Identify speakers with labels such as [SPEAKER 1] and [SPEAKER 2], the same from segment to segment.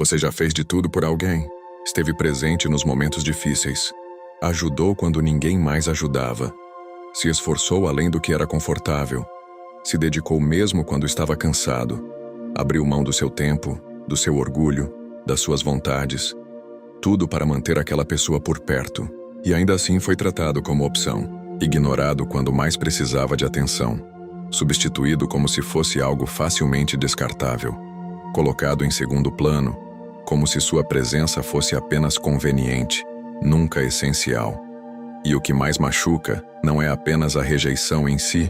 [SPEAKER 1] Você já fez de tudo por alguém. Esteve presente nos momentos difíceis. Ajudou quando ninguém mais ajudava. Se esforçou além do que era confortável. Se dedicou mesmo quando estava cansado. Abriu mão do seu tempo, do seu orgulho, das suas vontades. Tudo para manter aquela pessoa por perto. E ainda assim foi tratado como opção. Ignorado quando mais precisava de atenção. Substituído como se fosse algo facilmente descartável. Colocado em segundo plano, como se sua presença fosse apenas conveniente, nunca essencial. E o que mais machuca não é apenas a rejeição em si,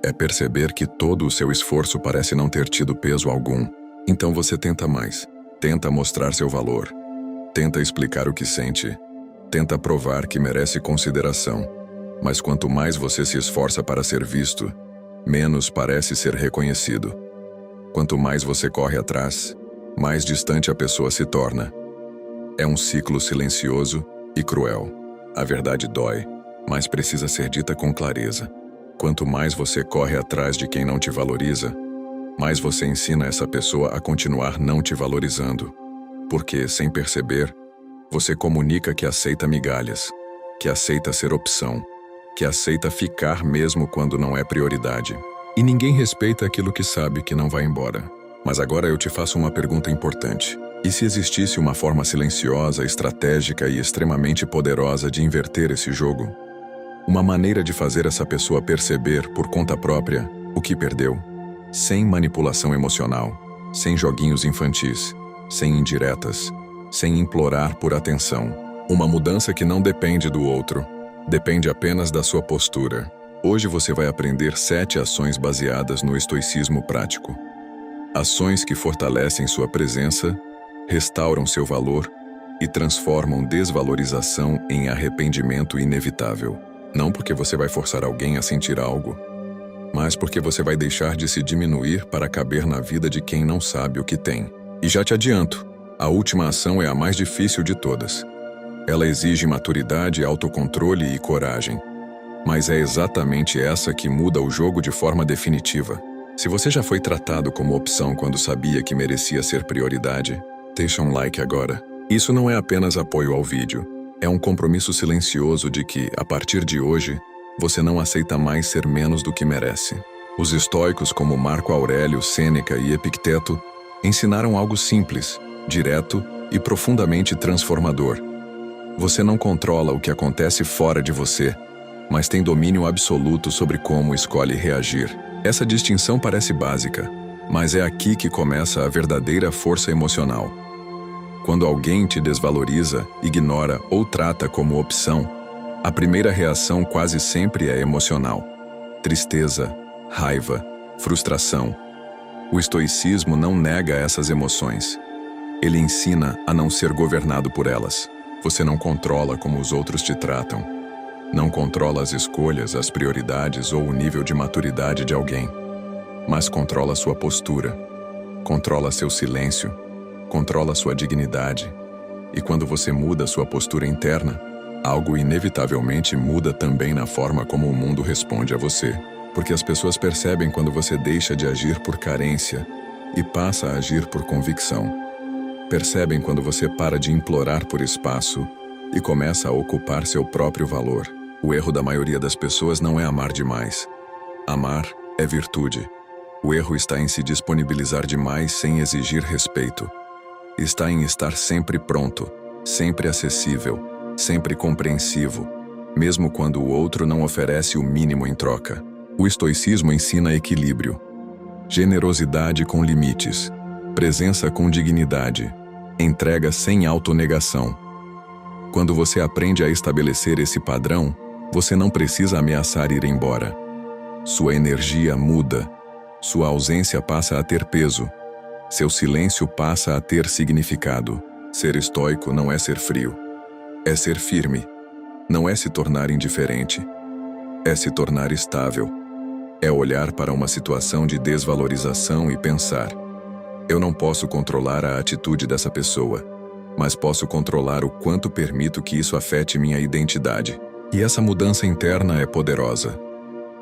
[SPEAKER 1] é perceber que todo o seu esforço parece não ter tido peso algum. Então você tenta mais, tenta mostrar seu valor, tenta explicar o que sente, tenta provar que merece consideração. Mas quanto mais você se esforça para ser visto, menos parece ser reconhecido. Quanto mais você corre atrás, mais distante a pessoa se torna. É um ciclo silencioso e cruel. A verdade dói, mas precisa ser dita com clareza. Quanto mais você corre atrás de quem não te valoriza, mais você ensina essa pessoa a continuar não te valorizando. Porque, sem perceber, você comunica que aceita migalhas, que aceita ser opção, que aceita ficar mesmo quando não é prioridade. E ninguém respeita aquilo que sabe que não vai embora. Mas agora eu te faço uma pergunta importante. E se existisse uma forma silenciosa, estratégica e extremamente poderosa de inverter esse jogo? Uma maneira de fazer essa pessoa perceber, por conta própria, o que perdeu? Sem manipulação emocional, sem joguinhos infantis, sem indiretas, sem implorar por atenção. Uma mudança que não depende do outro, depende apenas da sua postura. Hoje você vai aprender 7 ações baseadas no estoicismo prático. Ações que fortalecem sua presença, restauram seu valor e transformam desvalorização em arrependimento inevitável. Não porque você vai forçar alguém a sentir algo, mas porque você vai deixar de se diminuir para caber na vida de quem não sabe o que tem. E já te adianto, a última ação é a mais difícil de todas. Ela exige maturidade, autocontrole e coragem. Mas é exatamente essa que muda o jogo de forma definitiva. Se você já foi tratado como opção quando sabia que merecia ser prioridade, deixa um like agora. Isso não é apenas apoio ao vídeo. É um compromisso silencioso de que, a partir de hoje, você não aceita mais ser menos do que merece. Os estoicos como Marco Aurélio, Sêneca e Epicteto ensinaram algo simples, direto e profundamente transformador. Você não controla o que acontece fora de você, mas tem domínio absoluto sobre como escolhe reagir. Essa distinção parece básica, mas é aqui que começa a verdadeira força emocional. Quando alguém te desvaloriza, ignora ou trata como opção, a primeira reação quase sempre é emocional. Tristeza, raiva, frustração. O estoicismo não nega essas emoções. Ele ensina a não ser governado por elas. Você não controla como os outros te tratam. Não controla as escolhas, as prioridades ou o nível de maturidade de alguém. Mas controla sua postura. Controla seu silêncio. Controla sua dignidade. E quando você muda sua postura interna, algo inevitavelmente muda também na forma como o mundo responde a você. Porque as pessoas percebem quando você deixa de agir por carência e passa a agir por convicção. Percebem quando você para de implorar por espaço e começa a ocupar seu próprio valor. O erro da maioria das pessoas não é amar demais. Amar é virtude. O erro está em se disponibilizar demais sem exigir respeito. Está em estar sempre pronto, sempre acessível, sempre compreensivo, mesmo quando o outro não oferece o mínimo em troca. O estoicismo ensina equilíbrio, generosidade com limites, presença com dignidade, entrega sem autonegação. Quando você aprende a estabelecer esse padrão, você não precisa ameaçar ir embora. Sua energia muda, sua ausência passa a ter peso, seu silêncio passa a ter significado. Ser estoico não é ser frio, é ser firme. Não é se tornar indiferente, é se tornar estável. É olhar para uma situação de desvalorização e pensar: eu não posso controlar a atitude dessa pessoa, mas posso controlar o quanto permito que isso afete minha identidade. E essa mudança interna é poderosa,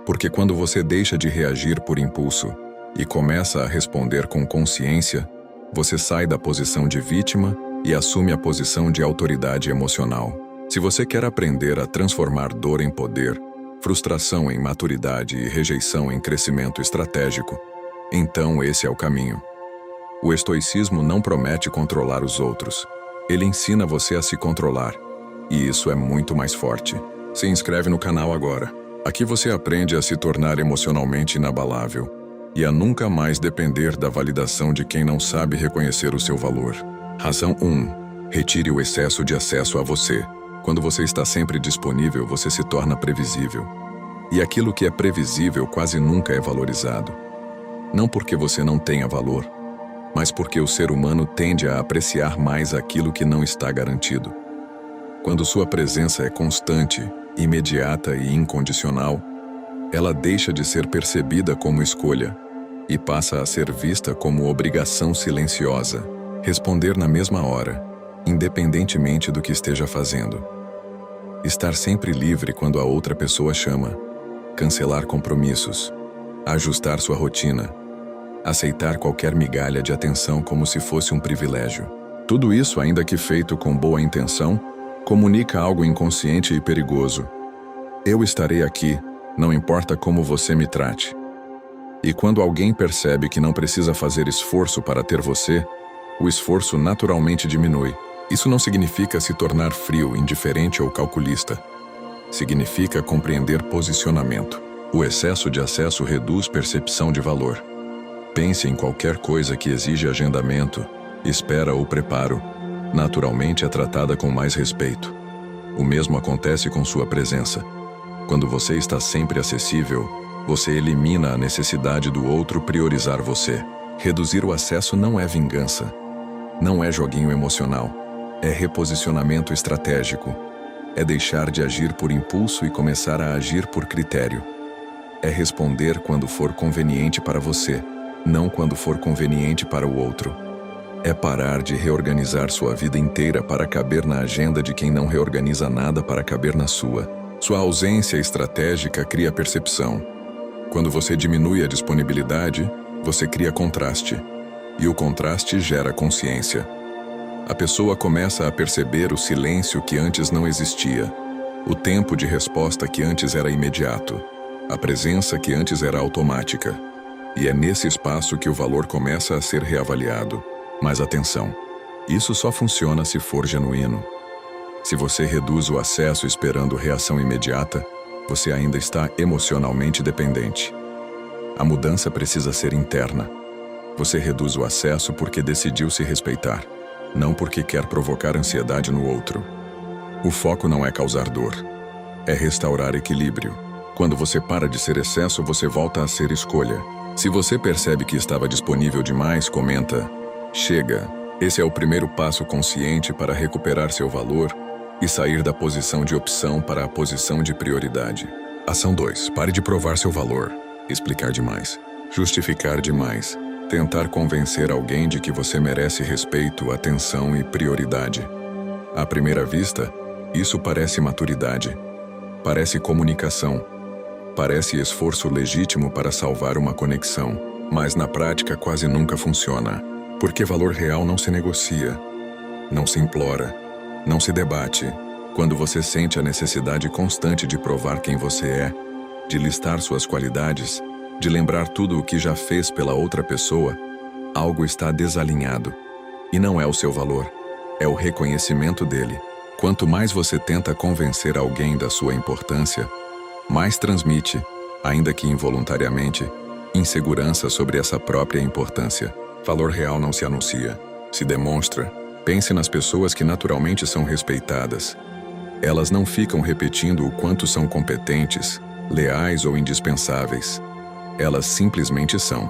[SPEAKER 1] porque quando você deixa de reagir por impulso e começa a responder com consciência, Você sai da posição de vítima e assume a posição de autoridade emocional. Se você quer aprender a transformar dor em poder, frustração em maturidade e rejeição em crescimento estratégico, então esse é o caminho. O estoicismo não promete controlar os outros. Ele ensina você a se controlar. E isso é muito mais forte. Se inscreve no canal agora. Aqui você aprende a se tornar emocionalmente inabalável e a nunca mais depender da validação de quem não sabe reconhecer o seu valor. Razão 1. Retire o excesso de acesso a você. Quando você está sempre disponível, você se torna previsível. E aquilo que é previsível quase nunca é valorizado. Não porque você não tenha valor, mas porque o ser humano tende a apreciar mais aquilo que não está garantido. Quando sua presença é constante, imediata e incondicional, ela deixa de ser percebida como escolha e passa a ser vista como obrigação silenciosa, responder na mesma hora, independentemente do que esteja fazendo. Estar sempre livre quando a outra pessoa chama, cancelar compromissos, ajustar sua rotina, aceitar qualquer migalha de atenção como se fosse um privilégio. Tudo isso, ainda que feito com boa intenção, comunica algo inconsciente e perigoso. Eu estarei aqui, não importa como você me trate. E quando alguém percebe que não precisa fazer esforço para ter você, o esforço naturalmente diminui. Isso não significa se tornar frio, indiferente ou calculista. Significa compreender posicionamento. O excesso de acesso reduz percepção de valor. Pense em qualquer coisa que exige agendamento, espera ou preparo. Naturalmente é tratada com mais respeito. O mesmo acontece com sua presença. Quando você está sempre acessível, você elimina a necessidade do outro priorizar você. Reduzir o acesso não é vingança. Não é joguinho emocional. É reposicionamento estratégico. É deixar de agir por impulso e começar a agir por critério. É responder quando for conveniente para você, não quando for conveniente para o outro. É parar de reorganizar sua vida inteira para caber na agenda de quem não reorganiza nada para caber na sua. Sua ausência estratégica cria percepção. Quando você diminui a disponibilidade, você cria contraste. E o contraste gera consciência. A pessoa começa a perceber o silêncio que antes não existia, o tempo de resposta que antes era imediato, a presença que antes era automática. E é nesse espaço que o valor começa a ser reavaliado. Mas atenção, isso só funciona se for genuíno. Se você reduz o acesso esperando reação imediata, você ainda está emocionalmente dependente. A mudança precisa ser interna. Você reduz o acesso porque decidiu se respeitar, não porque quer provocar ansiedade no outro. O foco não é causar dor, é restaurar equilíbrio. Quando você para de ser excesso, você volta a ser escolha. Se você percebe que estava disponível demais, comenta: chega. Esse é o primeiro passo consciente para recuperar seu valor e sair da posição de opção para a posição de prioridade. Ação 2. Pare de provar seu valor. Explicar demais. Justificar demais. Tentar convencer alguém de que você merece respeito, atenção e prioridade. À primeira vista, isso parece maturidade. Parece comunicação. Parece esforço legítimo para salvar uma conexão. Mas na prática quase nunca funciona. Porque valor real não se negocia. Não se implora. Não se debate. Quando você sente a necessidade constante de provar quem você é, de listar suas qualidades, de lembrar tudo o que já fez pela outra pessoa, algo está desalinhado. E não é o seu valor, é o reconhecimento dele. Quanto mais você tenta convencer alguém da sua importância, mais transmite, ainda que involuntariamente, insegurança sobre essa própria importância. Valor real não se anuncia, se demonstra. Pense nas pessoas que naturalmente são respeitadas. Elas não ficam repetindo o quanto são competentes, leais ou indispensáveis. Elas simplesmente são.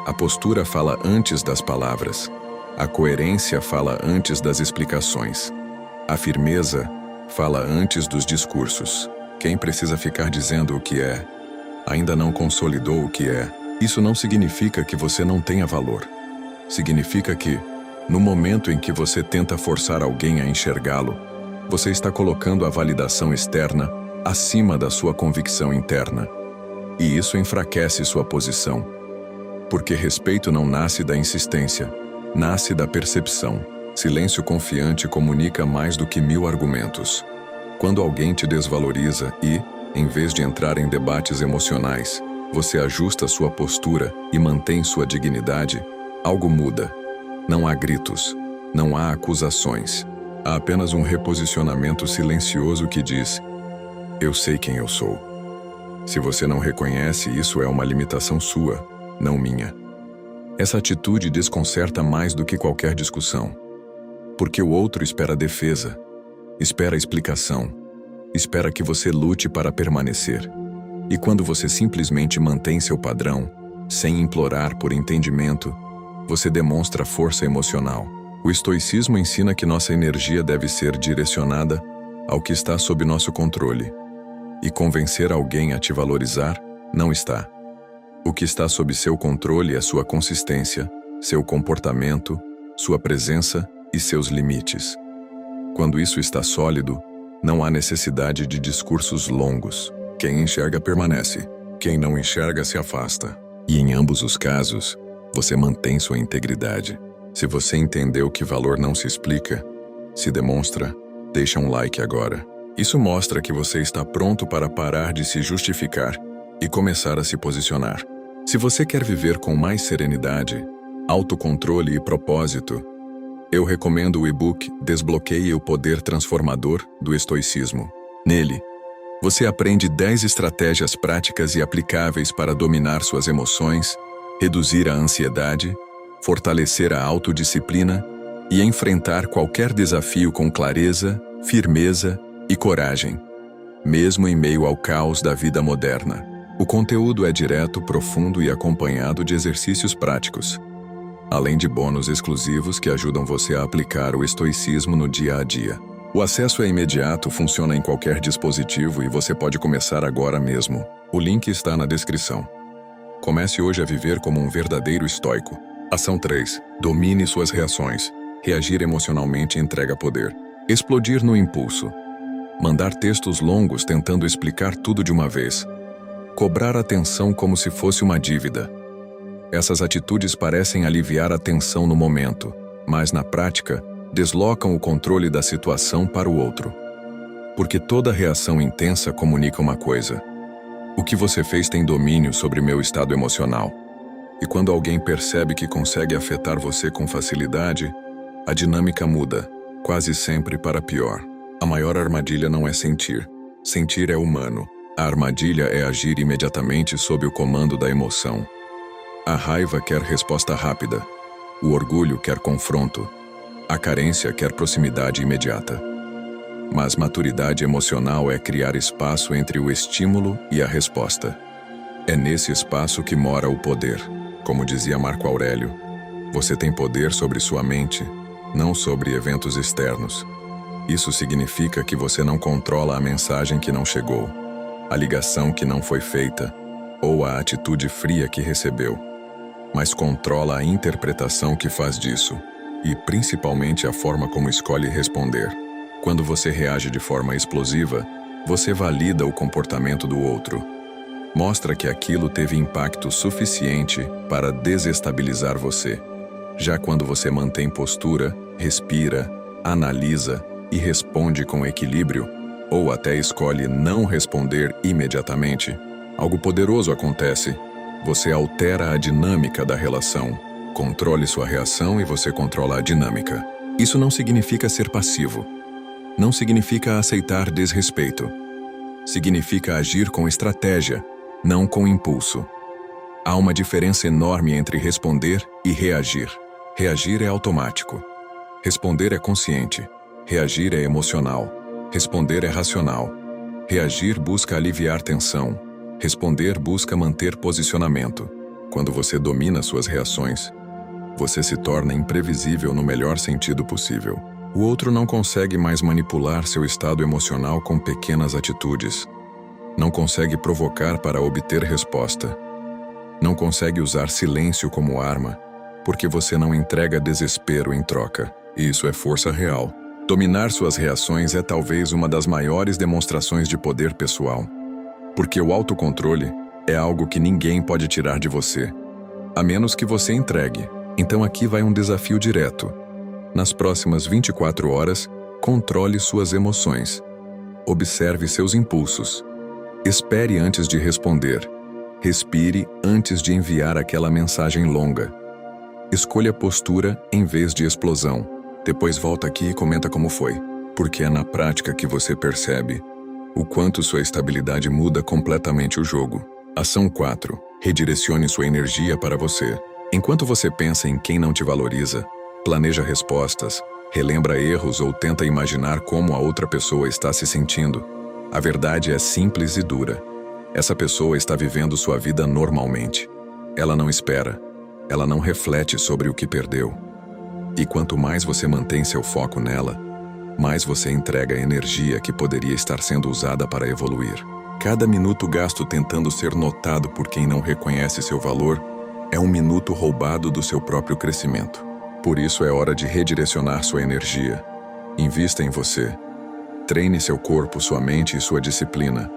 [SPEAKER 1] A postura fala antes das palavras. A coerência fala antes das explicações. A firmeza fala antes dos discursos. Quem precisa ficar dizendo o que é, ainda não consolidou o que é. Isso não significa que você não tenha valor. Significa que, no momento em que você tenta forçar alguém a enxergá-lo, você está colocando a validação externa acima da sua convicção interna. E isso enfraquece sua posição. Porque respeito não nasce da insistência. nasce da percepção. Silêncio confiante comunica mais do que 1000 argumentos. Quando alguém te desvaloriza e, em vez de entrar em debates emocionais, você ajusta sua postura e mantém sua dignidade, algo muda. Não há gritos, não há acusações. Há apenas um reposicionamento silencioso que diz: eu sei quem eu sou. Se você não reconhece, isso é uma limitação sua, não minha. Essa atitude desconcerta mais do que qualquer discussão. Porque o outro espera defesa, espera explicação, espera que você lute para permanecer. E quando você simplesmente mantém seu padrão, sem implorar por entendimento, você demonstra força emocional. O estoicismo ensina que nossa energia deve ser direcionada ao que está sob nosso controle. E convencer alguém a te valorizar não está. O que está sob seu controle é sua consistência, seu comportamento, sua presença e seus limites. Quando isso está sólido, não há necessidade de discursos longos. Quem enxerga permanece, quem não enxerga se afasta. E em ambos os casos, você mantém sua integridade. Se você entendeu que valor não se explica, se demonstra, deixa um like agora. Isso mostra que você está pronto para parar de se justificar e começar a se posicionar. Se você quer viver com mais serenidade, autocontrole e propósito, eu recomendo o e-book Desbloqueie o Poder Transformador do Estoicismo. Nele, você aprende 10 estratégias práticas e aplicáveis para dominar suas emoções, reduzir a ansiedade, fortalecer a autodisciplina e enfrentar qualquer desafio com clareza, firmeza e coragem, mesmo em meio ao caos da vida moderna. O conteúdo é direto, profundo e acompanhado de exercícios práticos, além de bônus exclusivos que ajudam você a aplicar o estoicismo no dia a dia. O acesso é imediato, funciona em qualquer dispositivo e você pode começar agora mesmo. O link está na descrição. Comece hoje a viver como um verdadeiro estoico. Ação 3. Domine suas reações. Reagir emocionalmente entrega poder. Explodir no impulso. Mandar textos longos tentando explicar tudo de uma vez. Cobrar atenção como se fosse uma dívida. Essas atitudes parecem aliviar a tensão no momento, mas na prática, deslocam o controle da situação para o outro. Porque toda reação intensa comunica uma coisa: o que você fez tem domínio sobre meu estado emocional. E quando alguém percebe que consegue afetar você com facilidade, a dinâmica muda, quase sempre para pior. A maior armadilha não é sentir. Sentir é humano. A armadilha é agir imediatamente sob o comando da emoção. A raiva quer resposta rápida. O orgulho quer confronto. A carência quer proximidade imediata. Mas maturidade emocional é criar espaço entre o estímulo e a resposta. É nesse espaço que mora o poder. Como dizia Marco Aurélio, você tem poder sobre sua mente, não sobre eventos externos. Isso significa que você não controla a mensagem que não chegou, a ligação que não foi feita, ou a atitude fria que recebeu, mas controla a interpretação que faz disso, e principalmente a forma como escolhe responder. Quando você reage de forma explosiva, você valida o comportamento do outro. Mostra que aquilo teve impacto suficiente para desestabilizar você. Já quando você mantém postura, respira, analisa e responde com equilíbrio, ou até escolhe não responder imediatamente, algo poderoso acontece. Você altera a dinâmica da relação. Controle sua reação e você controla a dinâmica. Isso não significa ser passivo. Não significa aceitar desrespeito. Significa agir com estratégia, não com impulso. Há uma diferença enorme entre responder e reagir. Reagir é automático. Responder é consciente. Reagir é emocional. Responder é racional. Reagir busca aliviar tensão. Responder busca manter posicionamento. Quando você domina suas reações, você se torna imprevisível no melhor sentido possível. O outro não consegue mais manipular seu estado emocional com pequenas atitudes. Não consegue provocar para obter resposta. Não consegue usar silêncio como arma, porque você não entrega desespero em troca. Isso é força real. Dominar suas reações é talvez uma das maiores demonstrações de poder pessoal. Porque o autocontrole é algo que ninguém pode tirar de você, a menos que você entregue. Então aqui vai um desafio direto. Nas próximas 24 horas, controle suas emoções. Observe seus impulsos. Espere antes de responder. Respire antes de enviar aquela mensagem longa. Escolha postura em vez de explosão. Depois volta aqui e comenta como foi, porque é na prática que você percebe o quanto sua estabilidade muda completamente o jogo. Ação 4. Redirecione sua energia para você. Enquanto você pensa em quem não te valoriza, planeja respostas, relembra erros ou tenta imaginar como a outra pessoa está se sentindo, a verdade é simples e dura. Essa pessoa está vivendo sua vida normalmente. Ela não espera. Ela não reflete sobre o que perdeu. E quanto mais você mantém seu foco nela, mais você entrega energia que poderia estar sendo usada para evoluir. Cada minuto gasto tentando ser notado por quem não reconhece seu valor é um minuto roubado do seu próprio crescimento. Por isso é hora de redirecionar sua energia. Invista em você. Treine seu corpo, sua mente e sua disciplina.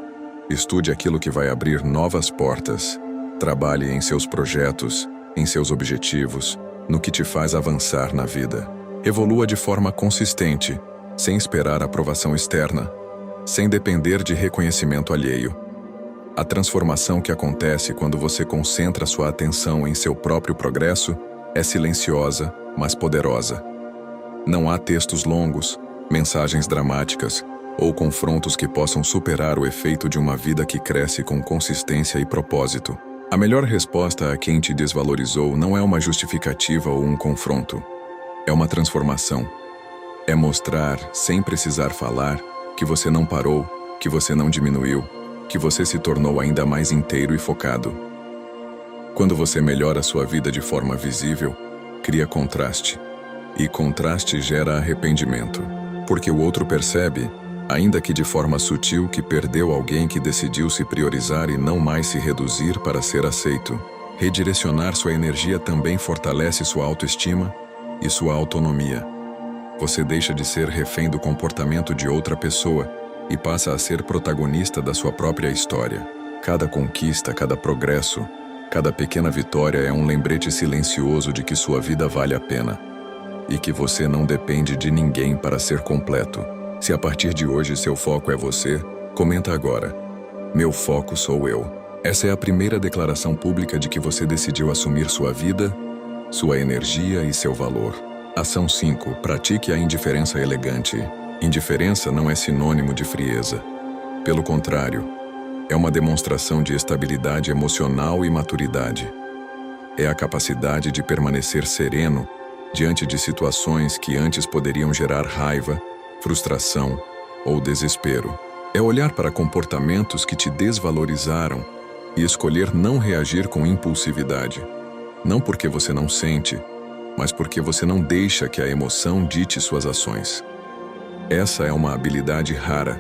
[SPEAKER 1] Estude aquilo que vai abrir novas portas. Trabalhe em seus projetos, em seus objetivos, no que te faz avançar na vida. Evolua de forma consistente, sem esperar aprovação externa, sem depender de reconhecimento alheio. A transformação que acontece quando você concentra sua atenção em seu próprio progresso é silenciosa, mas poderosa. Não há textos longos, mensagens dramáticas ou confrontos que possam superar o efeito de uma vida que cresce com consistência e propósito. A melhor resposta a quem te desvalorizou não é uma justificativa ou um confronto. É uma transformação. É mostrar, sem precisar falar, que você não parou, que você não diminuiu, que você se tornou ainda mais inteiro e focado. Quando você melhora sua vida de forma visível, cria contraste. E contraste gera arrependimento. Porque o outro percebe, ainda que de forma sutil, que perdeu alguém que decidiu se priorizar e não mais se reduzir para ser aceito. Redirecionar sua energia também fortalece sua autoestima e sua autonomia. Você deixa de ser refém do comportamento de outra pessoa e passa a ser protagonista da sua própria história. Cada conquista, cada progresso, cada pequena vitória é um lembrete silencioso de que sua vida vale a pena e que você não depende de ninguém para ser completo. Se a partir de hoje seu foco é você, comenta agora. Meu foco sou eu. Essa é a primeira declaração pública de que você decidiu assumir sua vida, sua energia e seu valor. Ação 5. Pratique a indiferença elegante. Indiferença não é sinônimo de frieza. Pelo contrário, é uma demonstração de estabilidade emocional e maturidade. É a capacidade de permanecer sereno diante de situações que antes poderiam gerar raiva, frustração ou desespero. É olhar para comportamentos que te desvalorizaram e escolher não reagir com impulsividade. Não porque você não sente, mas porque você não deixa que a emoção dite suas ações. Essa é uma habilidade rara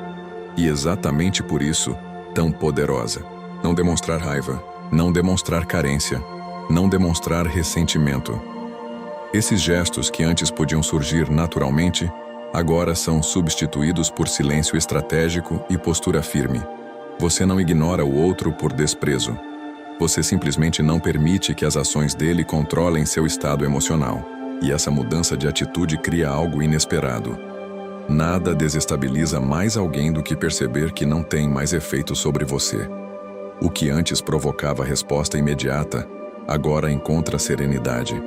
[SPEAKER 1] e exatamente por isso tão poderosa. Não demonstrar raiva, não demonstrar carência, não demonstrar ressentimento. Esses gestos que antes podiam surgir naturalmente, agora são substituídos por silêncio estratégico e postura firme. Você não ignora o outro por desprezo. Você simplesmente não permite que as ações dele controlem seu estado emocional. E essa mudança de atitude cria algo inesperado. Nada desestabiliza mais alguém do que perceber que não tem mais efeito sobre você. O que antes provocava resposta imediata, agora encontra serenidade.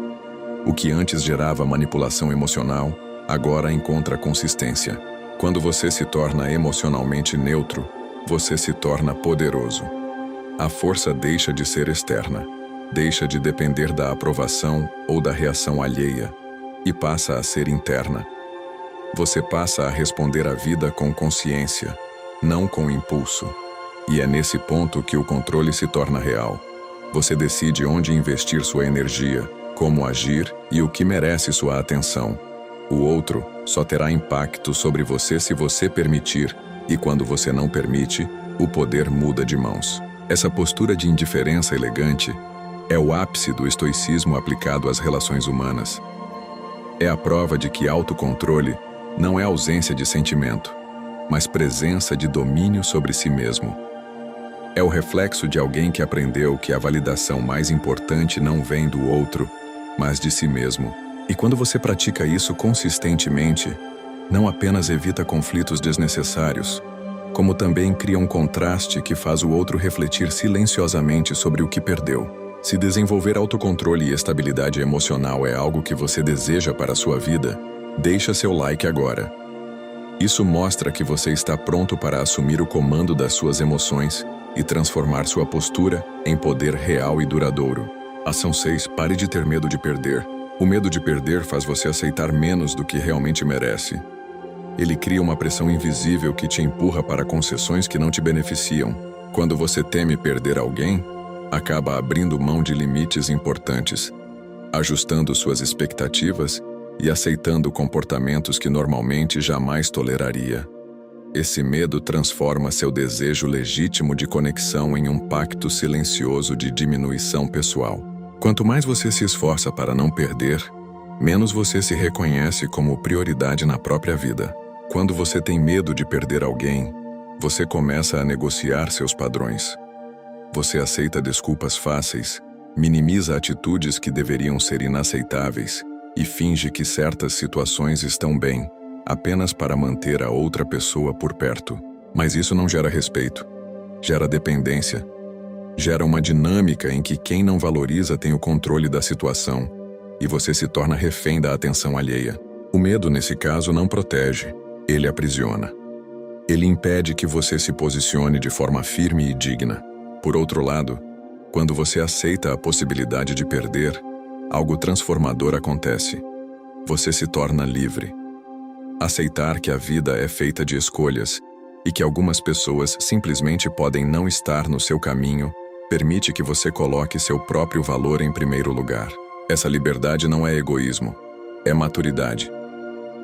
[SPEAKER 1] O que antes gerava manipulação emocional, agora encontra consistência. Quando você se torna emocionalmente neutro, você se torna poderoso. A força deixa de ser externa, deixa de depender da aprovação ou da reação alheia e passa a ser interna. Você passa a responder à vida com consciência, não com impulso. E é nesse ponto que o controle se torna real. Você decide onde investir sua energia, como agir e o que merece sua atenção. O outro só terá impacto sobre você se você permitir, e quando você não permite, o poder muda de mãos. Essa postura de indiferença elegante é o ápice do estoicismo aplicado às relações humanas. É a prova de que autocontrole não é ausência de sentimento, mas presença de domínio sobre si mesmo. É o reflexo de alguém que aprendeu que a validação mais importante não vem do outro, mas de si mesmo. E quando você pratica isso consistentemente, não apenas evita conflitos desnecessários, como também cria um contraste que faz o outro refletir silenciosamente sobre o que perdeu. Se desenvolver autocontrole e estabilidade emocional é algo que você deseja para a sua vida, deixa seu like agora. Isso mostra que você está pronto para assumir o comando das suas emoções e transformar sua postura em poder real e duradouro. Ação 6. Pare de ter medo de perder. O medo de perder faz você aceitar menos do que realmente merece. Ele cria uma pressão invisível que te empurra para concessões que não te beneficiam. Quando você teme perder alguém, acaba abrindo mão de limites importantes, ajustando suas expectativas e aceitando comportamentos que normalmente jamais toleraria. Esse medo transforma seu desejo legítimo de conexão em um pacto silencioso de diminuição pessoal. Quanto mais você se esforça para não perder, menos você se reconhece como prioridade na própria vida. Quando você tem medo de perder alguém, você começa a negociar seus padrões. Você aceita desculpas fáceis, minimiza atitudes que deveriam ser inaceitáveis e finge que certas situações estão bem, apenas para manter a outra pessoa por perto. Mas isso não gera respeito, gera dependência, gera uma dinâmica em que quem não valoriza tem o controle da situação e você se torna refém da atenção alheia. O medo, nesse caso, não protege, ele aprisiona. Ele impede que você se posicione de forma firme e digna. Por outro lado, quando você aceita a possibilidade de perder, algo transformador acontece. Você se torna livre. Aceitar que a vida é feita de escolhas e que algumas pessoas simplesmente podem não estar no seu caminho permite que você coloque seu próprio valor em primeiro lugar. Essa liberdade não é egoísmo, é maturidade.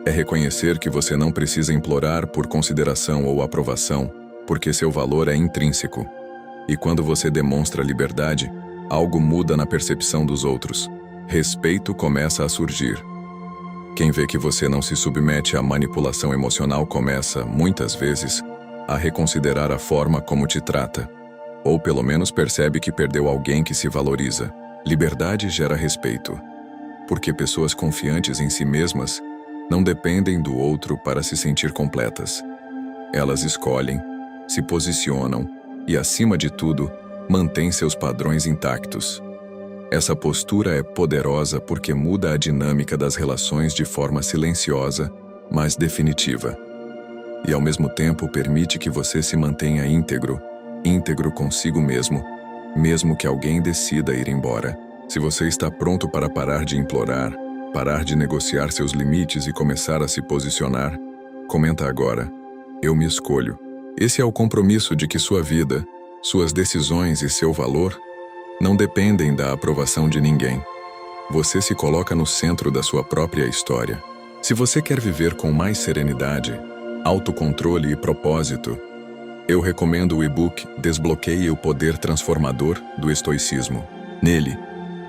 [SPEAKER 1] É reconhecer que você não precisa implorar por consideração ou aprovação, porque seu valor é intrínseco. E quando você demonstra liberdade, algo muda na percepção dos outros. Respeito começa a surgir. Quem vê que você não se submete à manipulação emocional começa, muitas vezes, a reconsiderar a forma como te trata. Ou pelo menos percebe que perdeu alguém que se valoriza. Liberdade gera respeito. Porque pessoas confiantes em si mesmas não dependem do outro para se sentir completas. Elas escolhem, se posicionam e, acima de tudo, mantêm seus padrões intactos. Essa postura é poderosa porque muda a dinâmica das relações de forma silenciosa, mas definitiva. E, ao mesmo tempo, permite que você se mantenha íntegro consigo mesmo, mesmo que alguém decida ir embora. Se você está pronto para parar de implorar, parar de negociar seus limites e começar a se posicionar, comenta agora: eu me escolho. Esse é o compromisso de que sua vida, suas decisões e seu valor não dependem da aprovação de ninguém. Você se coloca no centro da sua própria história. Se você quer viver com mais serenidade, autocontrole e propósito, eu recomendo o e-book Desbloqueie o Poder Transformador do Estoicismo. Nele,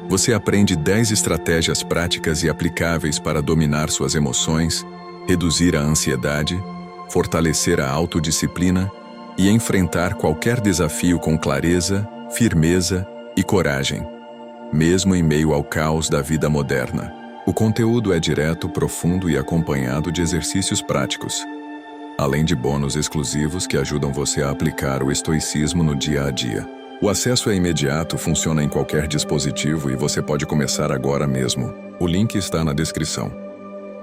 [SPEAKER 1] você aprende 10 estratégias práticas e aplicáveis para dominar suas emoções, reduzir a ansiedade, fortalecer a autodisciplina e enfrentar qualquer desafio com clareza, firmeza e coragem, mesmo em meio ao caos da vida moderna. O conteúdo é direto, profundo e acompanhado de exercícios práticos, além de bônus exclusivos que ajudam você a aplicar o estoicismo no dia a dia. O acesso é imediato, funciona em qualquer dispositivo e você pode começar agora mesmo. O link está na descrição.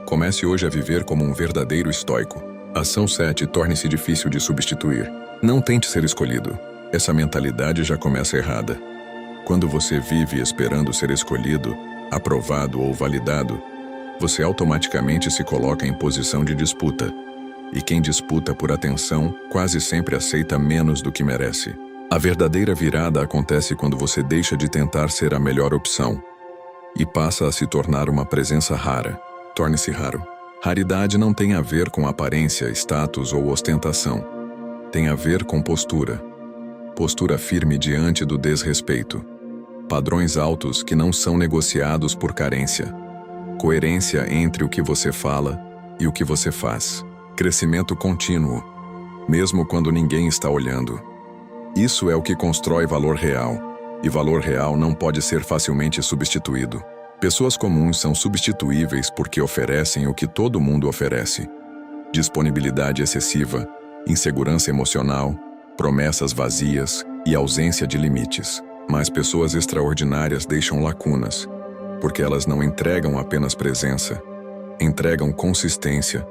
[SPEAKER 1] Comece hoje a viver como um verdadeiro estoico. Ação 7. Torne-se difícil de substituir. Não tente ser escolhido. Essa mentalidade já começa errada. Quando você vive esperando ser escolhido, aprovado ou validado, você automaticamente se coloca em posição de disputa. E quem disputa por atenção quase sempre aceita menos do que merece. A verdadeira virada acontece quando você deixa de tentar ser a melhor opção e passa a se tornar uma presença rara. Torne-se raro. Raridade não tem a ver com aparência, status ou ostentação. Tem a ver com postura. Postura firme diante do desrespeito. Padrões altos que não são negociados por carência. Coerência entre o que você fala e o que você faz. Crescimento contínuo, mesmo quando ninguém está olhando. Isso é o que constrói valor real, e valor real não pode ser facilmente substituído. Pessoas comuns são substituíveis porque oferecem o que todo mundo oferece: disponibilidade excessiva, insegurança emocional, promessas vazias e ausência de limites. Mas pessoas extraordinárias deixam lacunas, porque elas não entregam apenas presença, entregam consistência,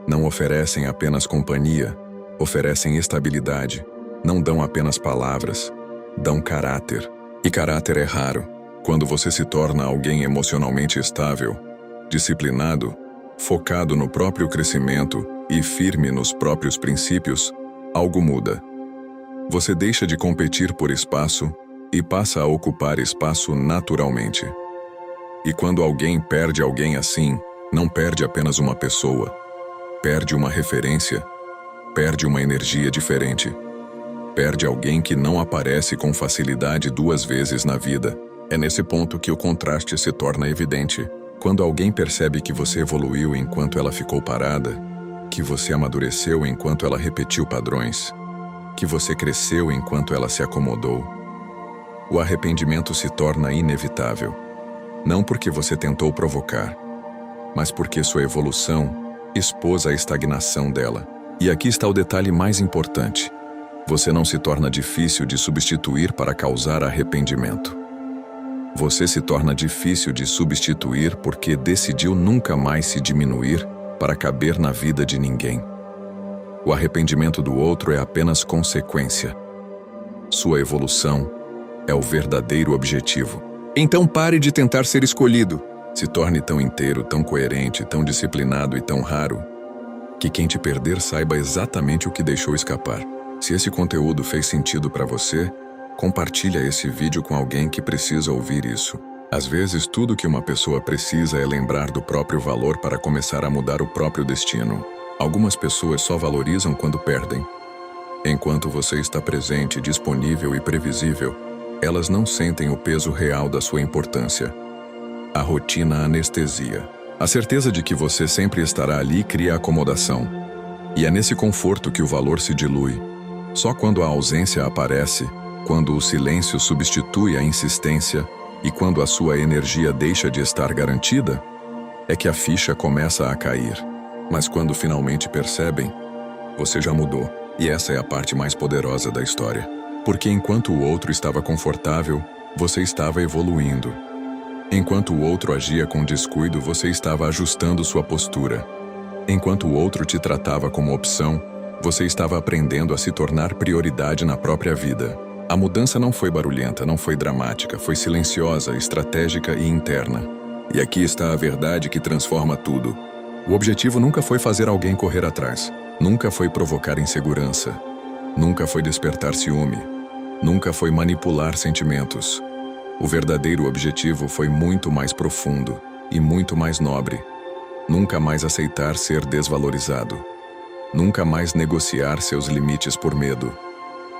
[SPEAKER 1] não oferecem apenas companhia, oferecem estabilidade, não dão apenas palavras, dão caráter. E caráter é raro. Quando você se torna alguém emocionalmente estável, disciplinado, focado no próprio crescimento e firme nos próprios princípios, algo muda. Você deixa de competir por espaço e passa a ocupar espaço naturalmente. E quando alguém perde alguém assim, não perde apenas uma pessoa, perde uma referência, perde uma energia diferente, perde alguém que não aparece com facilidade 2 vezes na vida. É nesse ponto que o contraste se torna evidente. Quando alguém percebe que você evoluiu enquanto ela ficou parada, que você amadureceu enquanto ela repetiu padrões, que você cresceu enquanto ela se acomodou, o arrependimento se torna inevitável. Não porque você tentou provocar, mas porque sua evolução expôs a estagnação dela. E aqui está o detalhe mais importante: você não se torna difícil de substituir para causar arrependimento. Você se torna difícil de substituir porque decidiu nunca mais se diminuir para caber na vida de ninguém. O arrependimento do outro é apenas consequência. Sua evolução é o verdadeiro objetivo. Então pare de tentar ser escolhido. Se torne tão inteiro, tão coerente, tão disciplinado e tão raro, que quem te perder saiba exatamente o que deixou escapar. Se esse conteúdo fez sentido para você, compartilha esse vídeo com alguém que precisa ouvir isso. Às vezes, tudo que uma pessoa precisa é lembrar do próprio valor para começar a mudar o próprio destino. Algumas pessoas só valorizam quando perdem. Enquanto você está presente, disponível e previsível, elas não sentem o peso real da sua importância. A rotina anestesia. A certeza de que você sempre estará ali cria acomodação. E é nesse conforto que o valor se dilui. Só quando a ausência aparece, quando o silêncio substitui a insistência e quando a sua energia deixa de estar garantida, é que a ficha começa a cair. Mas quando finalmente percebem, você já mudou. E essa é a parte mais poderosa da história. Porque enquanto o outro estava confortável, você estava evoluindo. Enquanto o outro agia com descuido, você estava ajustando sua postura. Enquanto o outro te tratava como opção, você estava aprendendo a se tornar prioridade na própria vida. A mudança não foi barulhenta, não foi dramática, foi silenciosa, estratégica e interna. E aqui está a verdade que transforma tudo. O objetivo nunca foi fazer alguém correr atrás. Nunca foi provocar insegurança. Nunca foi despertar ciúme. Nunca foi manipular sentimentos. O verdadeiro objetivo foi muito mais profundo e muito mais nobre. Nunca mais aceitar ser desvalorizado. Nunca mais negociar seus limites por medo.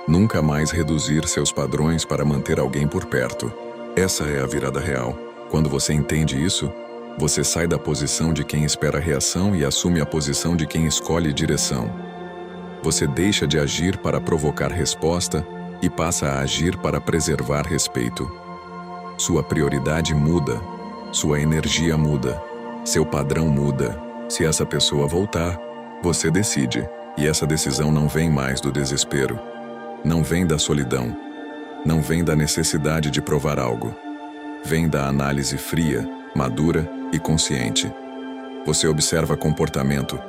[SPEAKER 1] Nunca mais reduzir seus padrões para manter alguém por perto. Essa é a virada real. Quando você entende isso, você sai da posição de quem espera reação e assume a posição de quem escolhe direção. Você deixa de agir para provocar resposta e passa a agir para preservar respeito. Sua prioridade muda, sua energia muda, seu padrão muda. Se essa pessoa voltar, você decide, e essa decisão não vem mais do desespero. Não vem da solidão. Não vem da necessidade de provar algo. Vem da análise fria, madura e consciente. Você observa comportamento,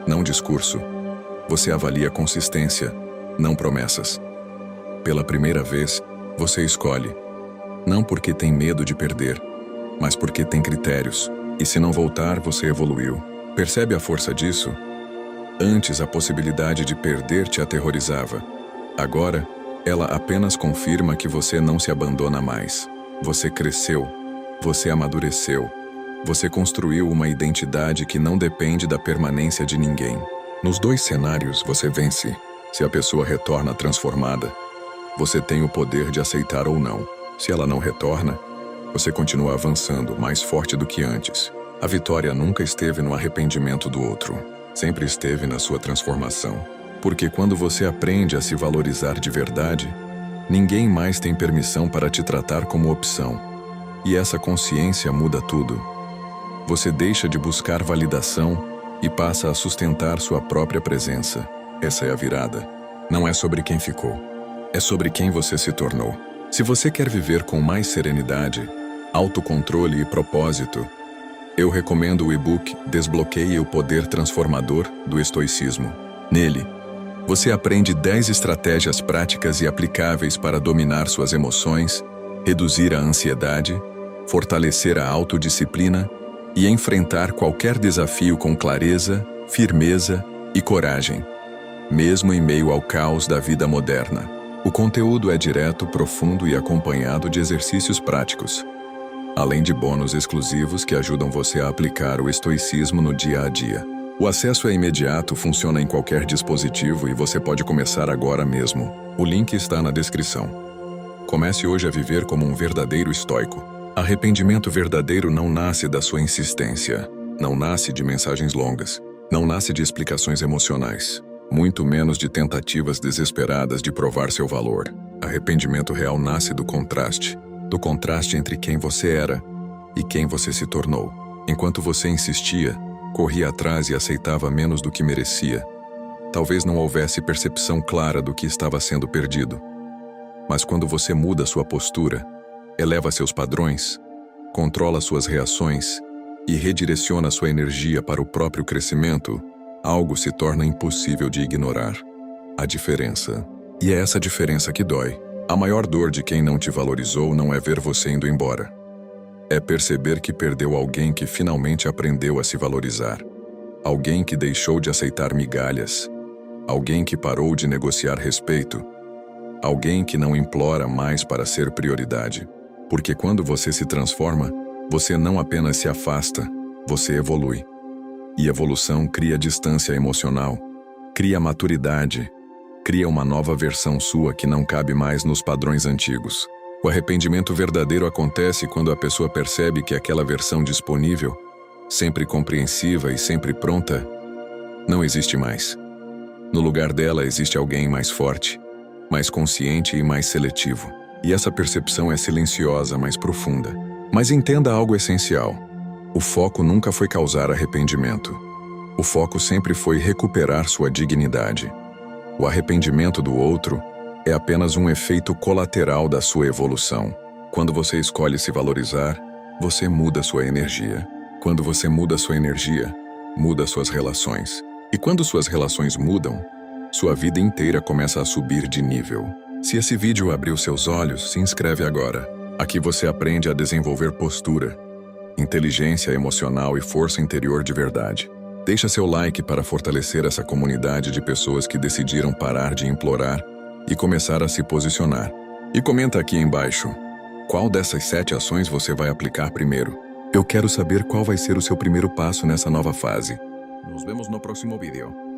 [SPEAKER 1] não discurso. Você avalia consistência, não promessas. Pela primeira vez, você escolhe. Não porque tem medo de perder, mas porque tem critérios. E se não voltar, você evoluiu. Percebe a força disso? Antes, a possibilidade de perder te aterrorizava. Agora, ela apenas confirma que você não se abandona mais. Você cresceu. Você amadureceu. Você construiu uma identidade que não depende da permanência de ninguém. Nos 2 cenários, você vence. Se a pessoa retorna transformada, você tem o poder de aceitar ou não. Se ela não retorna, você continua avançando, mais forte do que antes. A vitória nunca esteve no arrependimento do outro. Sempre esteve na sua transformação. Porque quando você aprende a se valorizar de verdade, ninguém mais tem permissão para te tratar como opção. E essa consciência muda tudo. Você deixa de buscar validação e passa a sustentar sua própria presença. Essa é a virada. Não é sobre quem ficou, é sobre quem você se tornou. Se você quer viver com mais serenidade, autocontrole e propósito, eu recomendo o e-book Desbloqueie o Poder Transformador do Estoicismo. Nele, você aprende 10 estratégias práticas e aplicáveis para dominar suas emoções, reduzir a ansiedade, fortalecer a autodisciplina e enfrentar qualquer desafio com clareza, firmeza e coragem, mesmo em meio ao caos da vida moderna. O conteúdo é direto, profundo e acompanhado de exercícios práticos, além de bônus exclusivos que ajudam você a aplicar o estoicismo no dia a dia. O acesso é imediato, funciona em qualquer dispositivo e você pode começar agora mesmo. O link está na descrição. Comece hoje a viver como um verdadeiro estoico. Arrependimento verdadeiro não nasce da sua insistência, não nasce de mensagens longas, não nasce de explicações emocionais, muito menos de tentativas desesperadas de provar seu valor. Arrependimento real nasce do contraste entre quem você era e quem você se tornou. Enquanto você insistia, corria atrás e aceitava menos do que merecia, talvez não houvesse percepção clara do que estava sendo perdido. Mas quando você muda sua postura, eleva seus padrões, controla suas reações e redireciona sua energia para o próprio crescimento, algo se torna impossível de ignorar: a diferença. E é essa diferença que dói. A maior dor de quem não te valorizou não é ver você indo embora. É perceber que perdeu alguém que finalmente aprendeu a se valorizar. Alguém que deixou de aceitar migalhas. Alguém que parou de negociar respeito. Alguém que não implora mais para ser prioridade. Porque quando você se transforma, você não apenas se afasta, você evolui. E evolução cria distância emocional, cria maturidade, cria uma nova versão sua que não cabe mais nos padrões antigos. O arrependimento verdadeiro acontece quando a pessoa percebe que aquela versão disponível, sempre compreensiva e sempre pronta, não existe mais. No lugar dela existe alguém mais forte, mais consciente e mais seletivo. E essa percepção é silenciosa, mas profunda. Mas entenda algo essencial. O foco nunca foi causar arrependimento. O foco sempre foi recuperar sua dignidade. O arrependimento do outro é apenas um efeito colateral da sua evolução. Quando você escolhe se valorizar, você muda sua energia. Quando você muda sua energia, muda suas relações. E quando suas relações mudam, sua vida inteira começa a subir de nível. Se esse vídeo abriu seus olhos, se inscreve agora. Aqui você aprende a desenvolver postura, inteligência emocional e força interior de verdade. Deixa seu like para fortalecer essa comunidade de pessoas que decidiram parar de implorar e começar a se posicionar. E comenta aqui embaixo, qual dessas 7 ações você vai aplicar primeiro? Eu quero saber qual vai ser o seu primeiro passo nessa nova fase. Nos vemos no próximo vídeo.